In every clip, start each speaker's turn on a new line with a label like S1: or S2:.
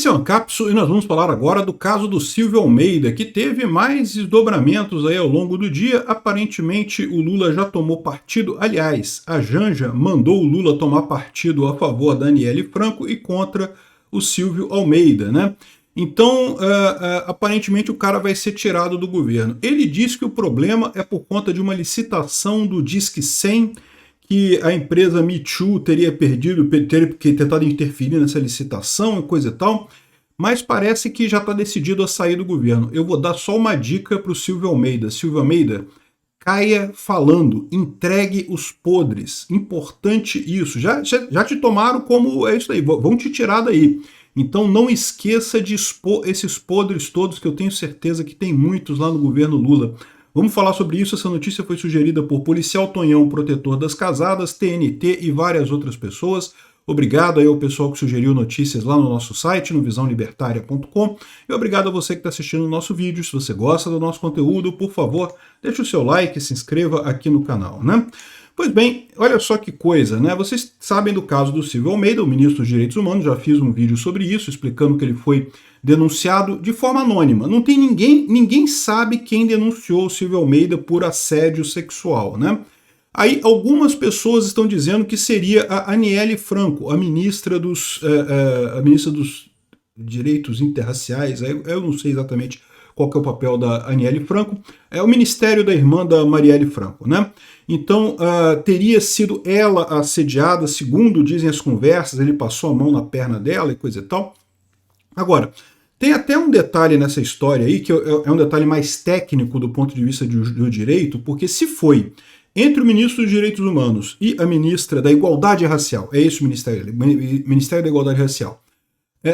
S1: Esse é o Ancapso e nós vamos falar agora do caso do Silvio Almeida, que teve mais desdobramentos aí ao longo do dia. Aparentemente o Lula já tomou partido, aliás, a Janja mandou o Lula tomar partido a favor da Aniele Franco e contra o Silvio Almeida, né? Então, aparentemente o cara vai ser tirado do governo. Ele diz que o problema é por conta de uma licitação do Disque 100, que a empresa Me Too teria tentado interferir nessa licitação e coisa e tal, mas parece que já está decidido a sair do governo. Eu vou dar só uma dica para o Silvio Almeida. Silvio Almeida, caia falando, entregue os podres. Importante isso. Já te tomaram como é isso aí, vão te tirar daí. Então não esqueça de expor esses podres todos, que eu tenho certeza que tem muitos lá no governo Lula. Vamos falar sobre isso. Essa notícia foi sugerida por Policial Tonhão, protetor das casadas, TNT e várias outras pessoas. Obrigado aí ao pessoal que sugeriu notícias lá no nosso site, no visãolibertaria.com. E obrigado a você que está assistindo o nosso vídeo. Se você gosta do nosso conteúdo, por favor, deixe o seu like e se inscreva aqui no canal, né? Pois bem, olha só que coisa, né? Vocês sabem do caso do Silvio Almeida, o ministro dos Direitos Humanos, já fiz um vídeo sobre isso, explicando que ele foi denunciado de forma anônima. Não tem ninguém sabe quem denunciou o Silvio Almeida por assédio sexual, né? Aí algumas pessoas estão dizendo que seria a Aniele Franco, a ministra dos Direitos Interraciais. Eu não sei exatamente qual que é o papel da Aniele Franco. É o ministério da irmã da Marielle Franco, né? Então, teria sido ela assediada, segundo dizem as conversas, ele passou a mão na perna dela e coisa e tal. Agora, tem até um detalhe nessa história aí, que é um detalhe mais técnico do ponto de vista do direito, porque se foi entre o ministro dos Direitos Humanos e a ministra da Igualdade Racial, é esse o Ministério da Igualdade Racial,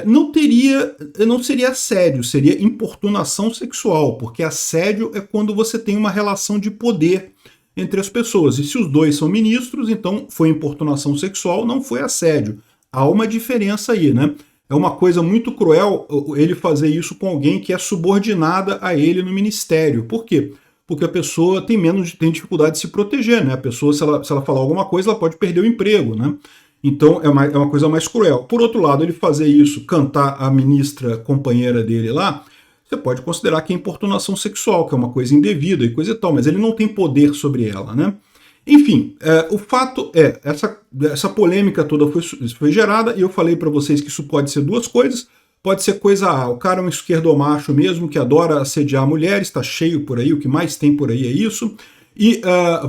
S1: não seria assédio, seria importunação sexual, porque assédio é quando você tem uma relação de poder entre as pessoas. E se os dois são ministros, então foi importunação sexual, não foi assédio. Há uma diferença aí, né? É uma coisa muito cruel ele fazer isso com alguém que é subordinada a ele no ministério. Por quê? Porque a pessoa tem dificuldade de se proteger, né? A pessoa, se ela falar alguma coisa, ela pode perder o emprego, né? Então é uma coisa mais cruel. Por outro lado, ele fazer isso, cantar a ministra companheira dele lá, você pode considerar que é importunação sexual, que é uma coisa indevida e coisa e tal, mas ele não tem poder sobre ela, né? Enfim, o fato é, essa polêmica toda foi gerada, e eu falei para vocês que isso pode ser duas coisas. Pode ser coisa A, o cara é um esquerdomacho mesmo, que adora assediar mulheres, está cheio por aí, o que mais tem por aí é isso.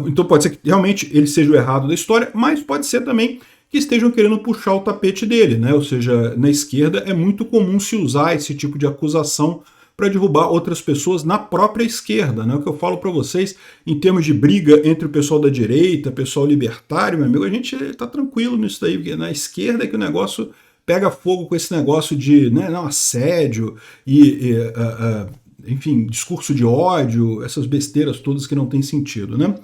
S1: Então pode ser que realmente ele seja o errado da história, mas pode ser também que estejam querendo puxar o tapete dele, né? Ou seja, na esquerda é muito comum se usar esse tipo de acusação para derrubar outras pessoas na própria esquerda, né? O que eu falo para vocês, em termos de briga entre o pessoal da direita, pessoal libertário, meu amigo, a gente está tranquilo nisso daí, porque na esquerda é que o negócio pega fogo com esse negócio de assédio enfim, discurso de ódio, essas besteiras todas que não tem sentido, né?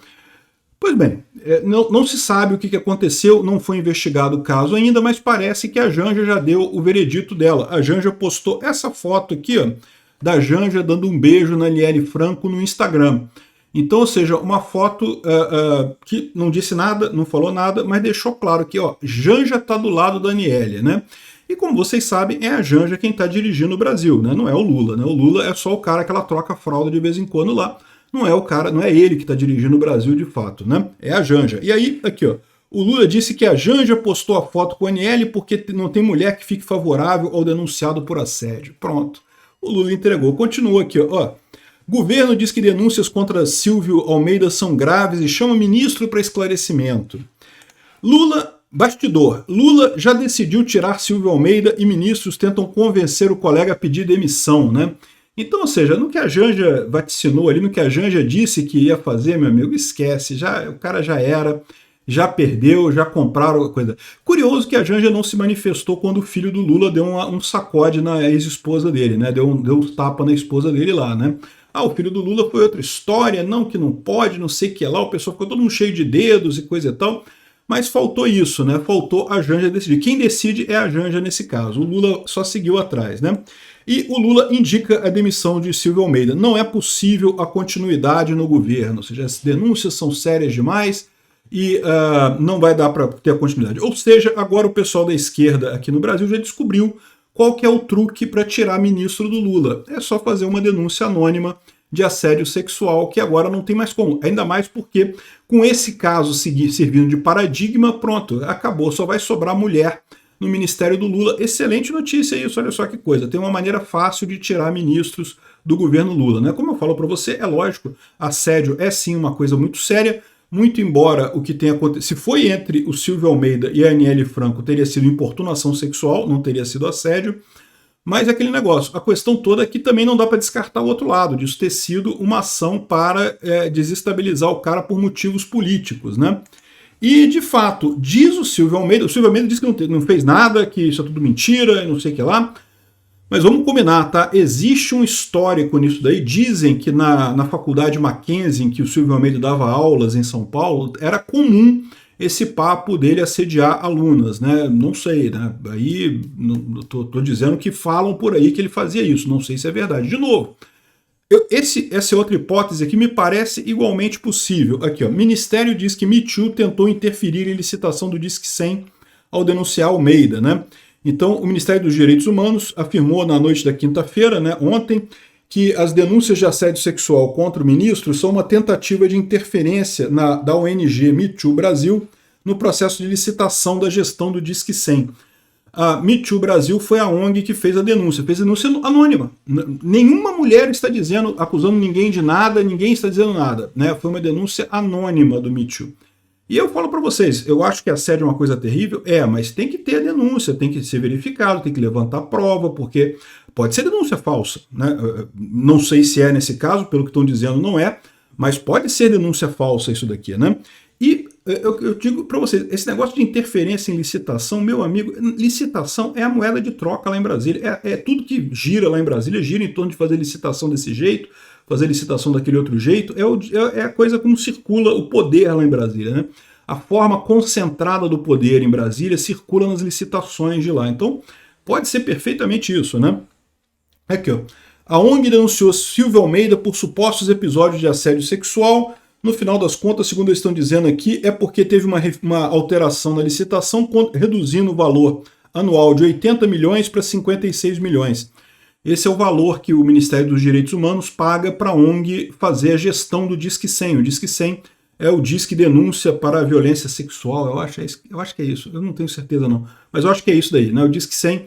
S1: Pois bem, não se sabe o que aconteceu, não foi investigado o caso ainda, mas parece que a Janja já deu o veredito dela. A Janja postou essa foto aqui, ó, da Janja dando um beijo na Aniele Franco no Instagram. Então, ou seja, uma foto que não disse nada, não falou nada, mas deixou claro que, ó, Janja está do lado da Aniele, né? E como vocês sabem, é a Janja quem está dirigindo o Brasil, né? Não é o Lula, né? O Lula é só o cara que ela troca a fralda de vez em quando lá. Não é ele que está dirigindo o Brasil de fato, né? É a Janja. E aí, aqui, ó, o Lula disse que a Janja postou a foto com a Aniele porque não tem mulher que fique favorável ao denunciado por assédio. Pronto. O Lula entregou. Continua aqui, ó. Governo diz que denúncias contra Silvio Almeida são graves e chama ministro para esclarecimento. Bastidor. Lula já decidiu tirar Silvio Almeida e ministros tentam convencer o colega a pedir demissão, né? Então, ou seja, no que a Janja vaticinou ali, no que a Janja disse que ia fazer, meu amigo, esquece. O cara já era, já perdeu, já compraram a coisa. Curioso que a Janja não se manifestou quando o filho do Lula deu um sacode na ex-esposa dele, né? Deu um tapa na esposa dele lá, né? O filho do Lula foi outra história, não, que não pode, não sei o que lá, o pessoal ficou todo mundo cheio de dedos e coisa e tal, mas faltou isso, né? Faltou a Janja decidir. Quem decide é a Janja nesse caso, o Lula só seguiu atrás, né? E o Lula indica a demissão de Silvio Almeida. Não é possível a continuidade no governo, ou seja, as denúncias são sérias demais e não vai dar para ter a continuidade. Ou seja, agora o pessoal da esquerda aqui no Brasil já descobriu qual que é o truque para tirar ministro do Lula? É só fazer uma denúncia anônima de assédio sexual, que agora não tem mais como. Ainda mais porque, com esse caso servindo de paradigma, pronto, acabou, só vai sobrar mulher no Ministério do Lula. Excelente notícia isso, olha só que coisa. Tem uma maneira fácil de tirar ministros do governo Lula, né? Como eu falo para você, é lógico, assédio é sim uma coisa muito séria, muito embora o que tenha acontecido, se foi entre o Silvio Almeida e a Aniele Franco, teria sido importunação sexual, não teria sido assédio, mas é aquele negócio, a questão toda é que também não dá para descartar o outro lado, disso ter sido uma ação para desestabilizar o cara por motivos políticos, né? E, de fato, diz o Silvio Almeida diz que não fez nada, que isso é tudo mentira, não sei o que lá. Mas vamos combinar, tá? Existe um histórico nisso daí. Dizem que na faculdade Mackenzie, em que o Silvio Almeida dava aulas em São Paulo, era comum esse papo dele assediar alunas, né? Não sei, né? Aí tô dizendo que falam por aí que ele fazia isso. Não sei se é verdade. De novo, essa é outra hipótese que me parece igualmente possível. Aqui, ó. Ministério diz que Me Too tentou interferir em licitação do Disque 100 ao denunciar Almeida, né? Então, o Ministério dos Direitos Humanos afirmou na noite da quinta-feira, né, ontem, que as denúncias de assédio sexual contra o ministro são uma tentativa de interferência da ONG Me Too Brasil no processo de licitação da gestão do Disque 100. A Me Too Brasil foi a ONG que fez a denúncia anônima. Nenhuma mulher está acusando ninguém de nada, ninguém está dizendo nada, né? Foi uma denúncia anônima do Me Too. E eu falo para vocês, eu acho que assédio é uma coisa terrível, mas tem que ter a denúncia, tem que ser verificado, tem que levantar prova, porque pode ser denúncia falsa, né? Não sei se é nesse caso, pelo que estão dizendo não é, mas pode ser denúncia falsa isso daqui, né? E eu digo para vocês, esse negócio de interferência em licitação, meu amigo, licitação é a moeda de troca lá em Brasília, é tudo que gira lá em Brasília, gira em torno de fazer licitação desse jeito, fazer licitação daquele outro jeito, é a coisa como circula o poder lá em Brasília, né? A forma concentrada do poder em Brasília circula nas licitações de lá. Então, pode ser perfeitamente isso, né? Aqui, ó. A ONG denunciou Silvio Almeida por supostos episódios de assédio sexual. No final das contas, segundo eles estão dizendo aqui, é porque teve uma alteração na licitação, reduzindo o valor anual de 80 milhões para 56 milhões. Esse é o valor que o Ministério dos Direitos Humanos paga para a ONG fazer a gestão do Disque 100. O Disque 100 é o Disque Denúncia para a Violência Sexual, eu acho que é isso, eu não tenho certeza não, mas eu acho que é isso daí, né? O Disque 100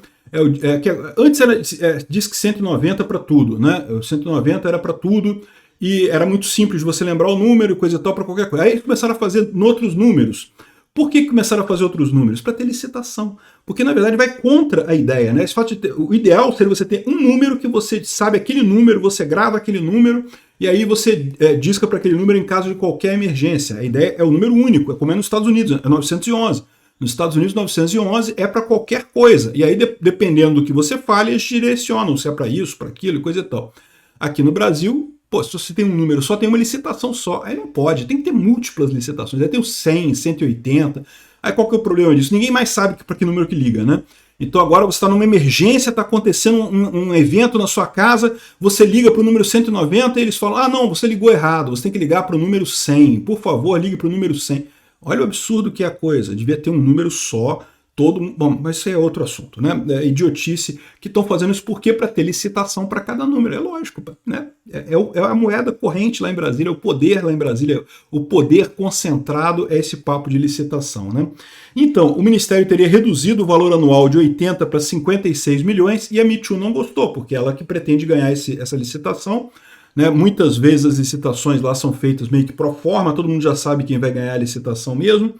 S1: antes era Disque 190 para tudo, né? O 190 era para tudo e era muito simples de você lembrar o número e coisa e tal para qualquer coisa. Aí eles começaram a fazer outros números. Por que começaram a fazer outros números? Para ter licitação. Porque, na verdade, vai contra a ideia, né? Esse fato de o ideal seria você ter um número que você sabe aquele número, você grava aquele número e aí você disca para aquele número em caso de qualquer emergência. A ideia é o número único, é como é nos Estados Unidos, é 911. Nos Estados Unidos, 911 é para qualquer coisa. E aí, dependendo do que você fale, eles direcionam se é para isso, para aquilo, coisa e tal. Aqui no Brasil, se você tem um número só, tem uma licitação só. Aí não pode, tem que ter múltiplas licitações. Aí tem o 100, 180. Aí qual que é o problema disso? Ninguém mais sabe para que número que liga, né? Então agora você está numa emergência, está acontecendo um evento na sua casa, você liga para o número 190 e eles falam, não, você ligou errado, você tem que ligar para o número 100. Por favor, ligue para o número 100. Olha o absurdo que é a coisa, devia ter um número só. Bom, mas isso é outro assunto, né? É idiotice que estão fazendo isso porque para ter licitação para cada número, é lógico, né? É a moeda corrente lá em Brasília, é o poder lá em Brasília, o poder concentrado é esse papo de licitação, né? Então, o Ministério teria reduzido o valor anual de 80 para 56 milhões e a Me Too não gostou, porque ela que pretende ganhar essa licitação, né? Muitas vezes as licitações lá são feitas meio que pro forma, todo mundo já sabe quem vai ganhar a licitação mesmo.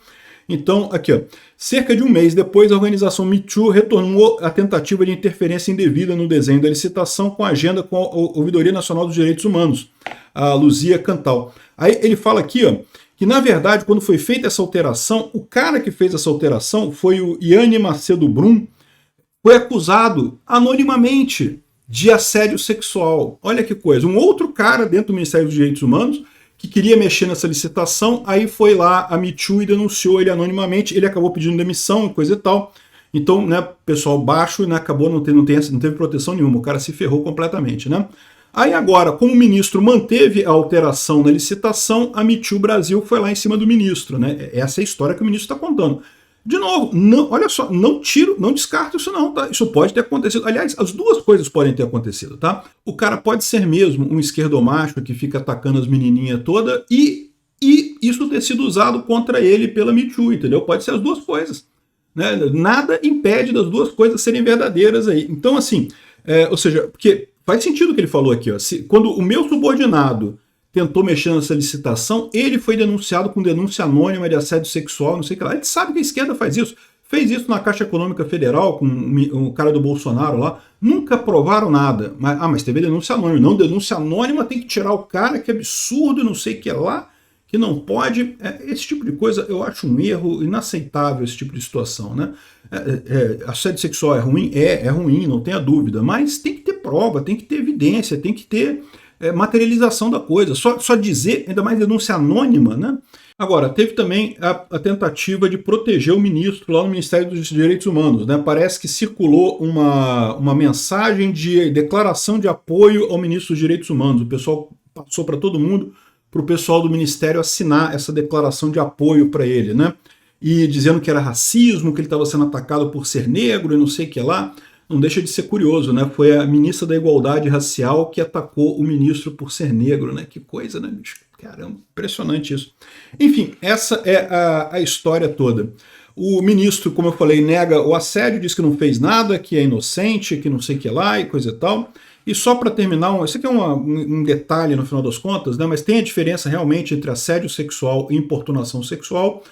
S1: Então, aqui, ó, cerca de um mês depois, a organização Me Too retornou a tentativa de interferência indevida no desenho da licitação com a agenda com a Ouvidoria Nacional dos Direitos Humanos, a Luzia Cantal. Aí ele fala aqui, ó, que na verdade, quando foi feita essa alteração, o cara que fez essa alteração foi o Iane Macedo Brum, foi acusado anonimamente de assédio sexual. Olha que coisa, um outro cara dentro do Ministério dos Direitos Humanos que queria mexer nessa licitação, aí foi lá a Me Too e denunciou ele anonimamente, ele acabou pedindo demissão, coisa e tal. Então, né, pessoal baixo, né, acabou, não teve proteção nenhuma, o cara se ferrou completamente, né? Aí agora, como o ministro manteve a alteração na licitação, a Me Too Brasil foi lá em cima do ministro, né? Essa é a história que o ministro está contando. De novo, não, olha só, não descarto isso não, tá? Isso pode ter acontecido. Aliás, as duas coisas podem ter acontecido, tá? O cara pode ser mesmo um esquerdomacho que fica atacando as menininhas toda e isso ter sido usado contra ele pela Me Too, entendeu? Pode ser as duas coisas, né? Nada impede das duas coisas serem verdadeiras aí. Então, assim, ou seja, porque faz sentido o que ele falou aqui, ó. Quando o meu subordinado tentou mexer nessa licitação, ele foi denunciado com denúncia anônima de assédio sexual, não sei o que lá. A gente sabe que a esquerda faz isso. Fez isso na Caixa Econômica Federal, com o cara do Bolsonaro lá. Nunca provaram nada. Mas teve denúncia anônima. Não, denúncia anônima tem que tirar o cara, que absurdo, não sei o que lá, que não pode. Esse tipo de coisa eu acho um erro inaceitável, esse tipo de situação, né? Assédio sexual é ruim? É ruim, não tenha dúvida. Mas tem que ter prova, tem que ter evidência, tem que ter materialização da coisa. Só dizer, ainda mais denúncia anônima, né? Agora, teve também a tentativa de proteger o ministro lá no Ministério dos Direitos Humanos, né? Parece que circulou uma mensagem de declaração de apoio ao ministro dos Direitos Humanos. O pessoal passou para todo mundo, para o pessoal do Ministério assinar essa declaração de apoio para ele, né? E dizendo que era racismo, que ele estava sendo atacado por ser negro e não sei o que lá. Não deixa de ser curioso, né? Foi a ministra da Igualdade Racial que atacou o ministro por ser negro, né? Que coisa, né, bicho? Caramba, impressionante isso. Enfim, essa é a história toda. O ministro, como eu falei, nega o assédio, diz que não fez nada, que é inocente, que não sei o que lá e coisa e tal. E só para terminar, isso aqui é um detalhe no final das contas, né? Mas tem a diferença realmente entre assédio sexual e importunação sexual.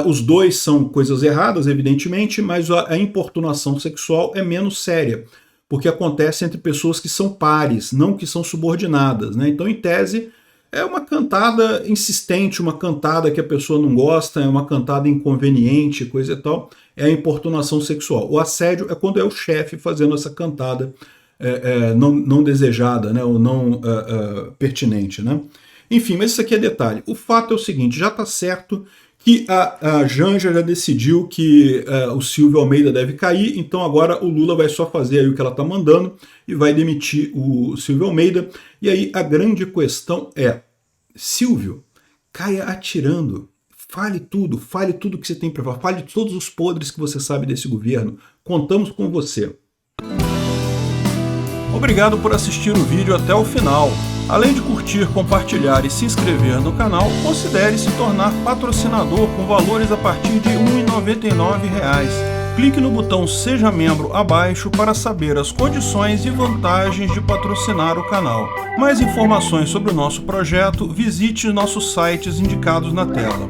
S1: Os dois são coisas erradas, evidentemente, mas a importunação sexual é menos séria, porque acontece entre pessoas que são pares, não que são subordinadas, né? Então, em tese, é uma cantada insistente, uma cantada que a pessoa não gosta, é uma cantada inconveniente, coisa e tal, é a importunação sexual. O assédio é quando é o chefe fazendo essa cantada não desejada, né? Ou não pertinente, né? Enfim, mas isso aqui é detalhe. O fato é o seguinte, já está certo que a Janja já decidiu que o Silvio Almeida deve cair, então agora o Lula vai só fazer aí o que ela está mandando e vai demitir o Silvio Almeida. E aí a grande questão é, Silvio, caia atirando, fale tudo que você tem para falar, fale todos os podres que você sabe desse governo, contamos com você. Obrigado por assistir o vídeo até o final. Além de curtir, compartilhar e se inscrever no canal, considere se tornar patrocinador com valores a partir de R$ 1,99. Clique no botão Seja Membro abaixo para saber as condições e vantagens de patrocinar o canal. Mais informações sobre o nosso projeto, visite nossos sites indicados na tela.